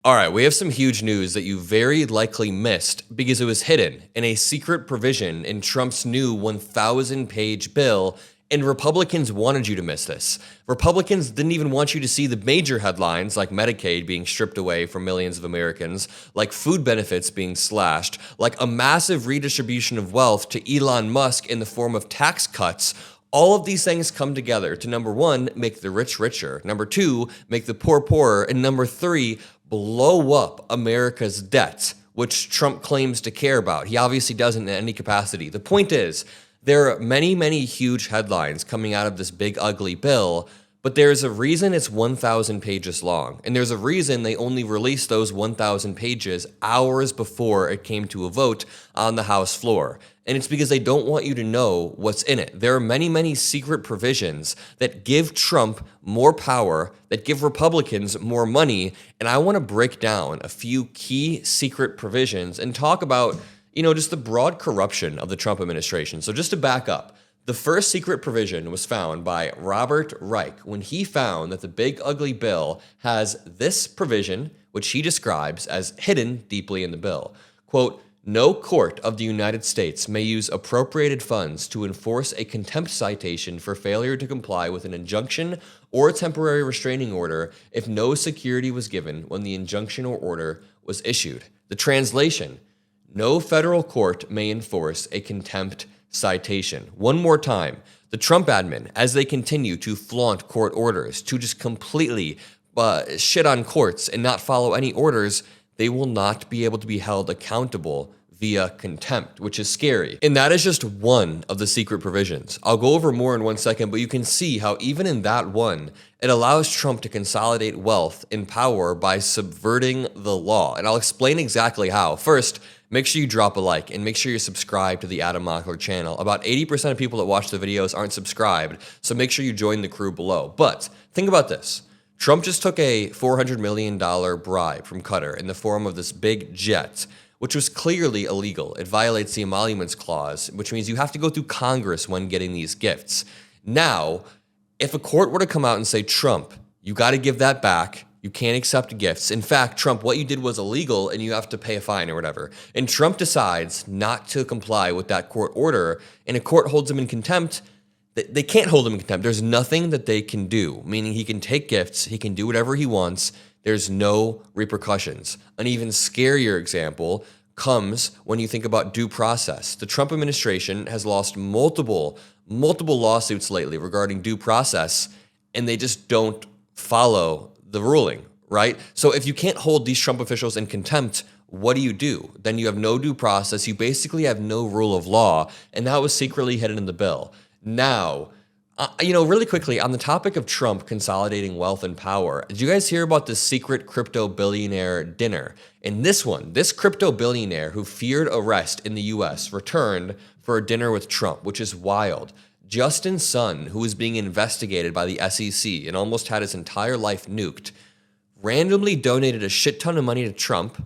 All right, we have some huge news that you very likely missed because it was hidden in a secret provision in Trump's new 1,000-page bill, and Republicans wanted you to miss this. Republicans didn't even want you to see the major headlines like Medicaid being stripped away from millions of Americans, like food benefits being slashed, like a massive redistribution of wealth to Elon Musk in the form of tax cuts. All of these things come together to, number one, make the rich richer, number two, make the poor poorer, and number three, blow up America's debt, which Trump claims to care about. He obviously doesn't in any capacity. The point is, there are many, many huge headlines coming out of this big, ugly bill, but there's a reason it's 1,000 pages long, and there's a reason they only released those 1,000 pages hours before it came to a vote on the House floor. And it's because they don't want you to know what's in it. There are many, many secret provisions that give Trump more power, that give Republicans more money, and I want to break down a few key secret provisions and talk about, just the broad corruption of the Trump administration. So just to back up, the first secret provision was found by Robert Reich when he found that the big ugly bill has this provision, which he describes as hidden deeply in the bill. Quote, "No court of the United States may use appropriated funds to enforce a contempt citation for failure to comply with an injunction or a temporary restraining order if no security was given when the injunction or order was issued." The translation: no federal court may enforce a contempt citation. One more time, the Trump admin, as they continue to flaunt court orders, to just completely shit on courts and not follow any orders, they will not be able to be held accountable via contempt, which is scary. And that is just one of the secret provisions. I'll go over more in 1 second, but you can see how even in that one, it allows Trump to consolidate wealth and power by subverting the law. And I'll explain exactly how. First, make sure you drop a like and make sure you're subscribed to the Mockler channel. About 80% of people that watch the videos aren't subscribed, so make sure you join the crew below. But think about this. Trump just took a $400 million bribe from Qatar in the form of this big jet, which was clearly illegal. It violates the emoluments clause, which means you have to go through Congress when getting these gifts. Now, if a court were to come out and say, Trump, you got to give that back, you can't accept gifts. In fact, Trump, what you did was illegal and you have to pay a fine or whatever. And Trump decides not to comply with that court order, and a court holds him in contempt. They can't hold him in contempt. There's nothing that they can do, meaning he can take gifts, he can do whatever he wants. There's no repercussions. An even scarier example comes when you think about due process. The Trump administration has lost multiple lawsuits lately regarding due process, and they just don't follow the ruling, right? So if you can't hold these Trump officials in contempt, what do? Then you have no due process. You basically have no rule of law, and that was secretly hidden in the bill. Now, really quickly, on the topic of Trump consolidating wealth and power, did you guys hear about the secret crypto billionaire dinner? In this one, this crypto billionaire who feared arrest in the US returned for a dinner with Trump, which is wild. Justin Sun, who was being investigated by the SEC and almost had his entire life nuked, randomly donated a shit ton of money to Trump,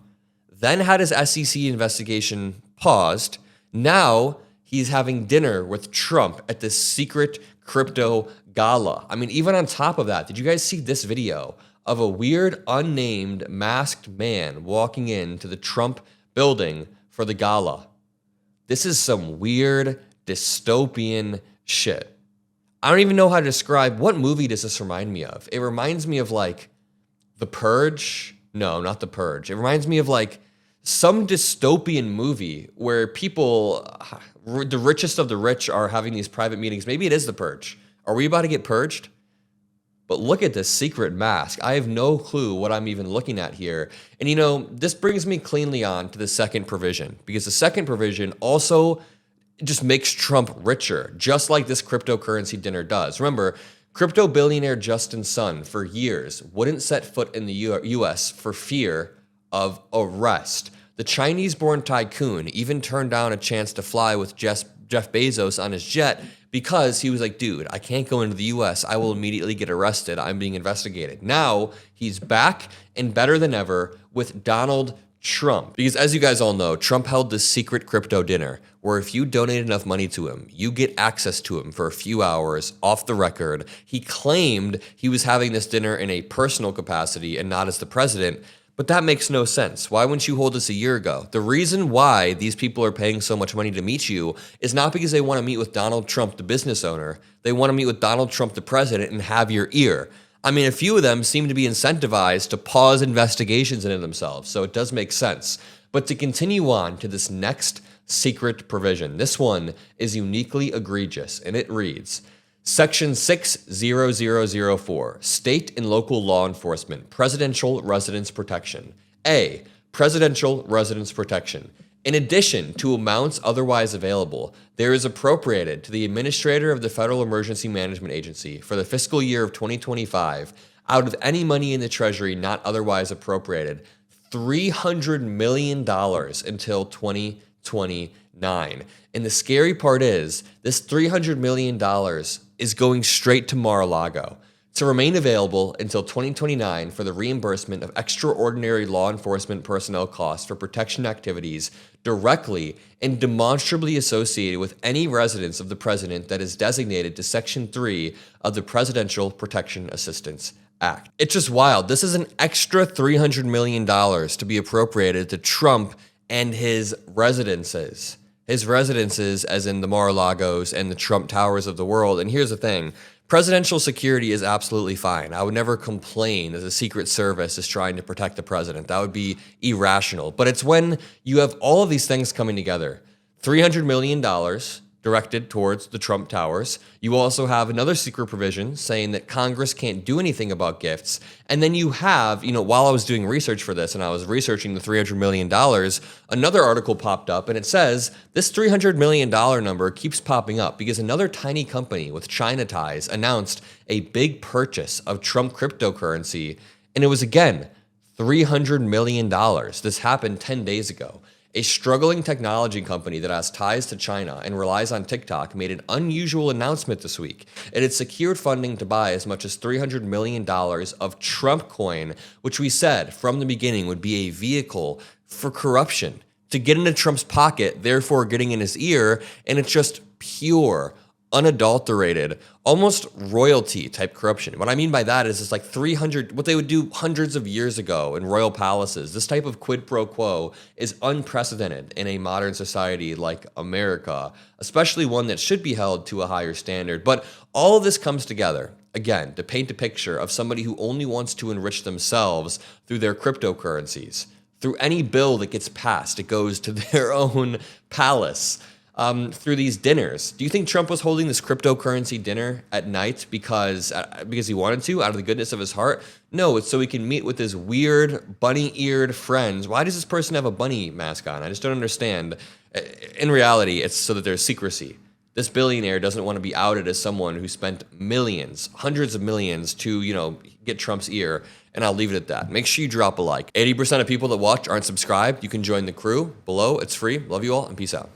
then had his SEC investigation paused. Now he's having dinner with Trump at this secret crypto gala. I mean, even on top of that, did you guys see this video of a weird, unnamed, masked man walking into the Trump building for the gala? This is some weird, dystopian shit. I don't even know how to describe, what movie does this remind me of? It reminds me of like The Purge. No, not The Purge. It reminds me of like some dystopian movie where people, the richest of the rich, are having these private meetings. Maybe it is The Purge. Are we about to get purged? But look at this secret mask. I have no clue what I'm even looking at here. And this brings me cleanly on to the second provision, because the second provision also just makes Trump richer, just like this cryptocurrency dinner does. Remember, crypto billionaire Justin Sun for years wouldn't set foot in the US for fear of arrest. The Chinese-born tycoon even turned down a chance to fly with Jeff Bezos on his jet because he was like, dude, I can't go into the US. I will immediately get arrested. I'm being investigated. Now he's back and better than ever with Donald Trump. Because as you guys all know, Trump held this secret crypto dinner where if you donate enough money to him, you get access to him for a few hours off the record. He claimed he was having this dinner in a personal capacity and not as the president. But that makes no sense. Why wouldn't you hold this a year ago? The reason why these people are paying so much money to meet you is not because they want to meet with Donald Trump, the business owner. They want to meet with Donald Trump, the president, and have your ear. I mean, a few of them seem to be incentivized to pause investigations into themselves, so it does make sense. But to continue on to this next secret provision, this one is uniquely egregious, and it reads, Section 60004, State and Local Law Enforcement, Presidential Residence Protection. A. Presidential Residence Protection. In addition to amounts otherwise available, there is appropriated to the Administrator of the Federal Emergency Management Agency for the fiscal year of 2025, out of any money in the Treasury not otherwise appropriated, $300 million until 2029. And the scary part is, this $300 million is going straight to Mar-a-Lago to remain available until 2029 for the reimbursement of extraordinary law enforcement personnel costs for protection activities directly and demonstrably associated with any residence of the president that is designated to Section 3 of the Presidential Protection Assistance Act. It's just wild. This is an extra $300 million to be appropriated to Trump and his residences. His residences, as in the Mar-a-Lagos and the Trump Towers of the world. And here's the thing. Presidential security is absolutely fine. I would never complain that the Secret Service is trying to protect the president. That would be irrational. But it's when you have all of these things coming together. $300 million directed towards the Trump Towers. You also have another secret provision saying that Congress can't do anything about gifts. And then you have, while I was doing research for this and I was researching the $300 million, another article popped up and it says this $300 million number keeps popping up because another tiny company with China ties announced a big purchase of Trump cryptocurrency. And it was, again, $300 million. This happened 10 days ago. A struggling technology company that has ties to China and relies on TikTok made an unusual announcement this week. It had secured funding to buy as much as $300 million of Trump coin, which we said from the beginning would be a vehicle for corruption, to get into Trump's pocket, therefore getting in his ear, and it's just pure, unadulterated, almost royalty type corruption. What I mean by that is it's like 300, what they would do hundreds of years ago in royal palaces. This type of quid pro quo is unprecedented in a modern society like America, especially one that should be held to a higher standard. But all of this comes together, again, to paint a picture of somebody who only wants to enrich themselves through their cryptocurrencies. Through any bill that gets passed, it goes to their own palace. Through these dinners. Do you think Trump was holding this cryptocurrency dinner at night because he wanted to, out of the goodness of his heart? No, it's so he can meet with his weird bunny-eared friends. Why does this person have a bunny mask on? I just don't understand. In reality, it's so that there's secrecy. This billionaire doesn't want to be outed as someone who spent millions, hundreds of millions to, get Trump's ear. And I'll leave it at that. Make sure you drop a like. 80% of people that watch aren't subscribed. You can join the crew below. It's free. Love you all and peace out.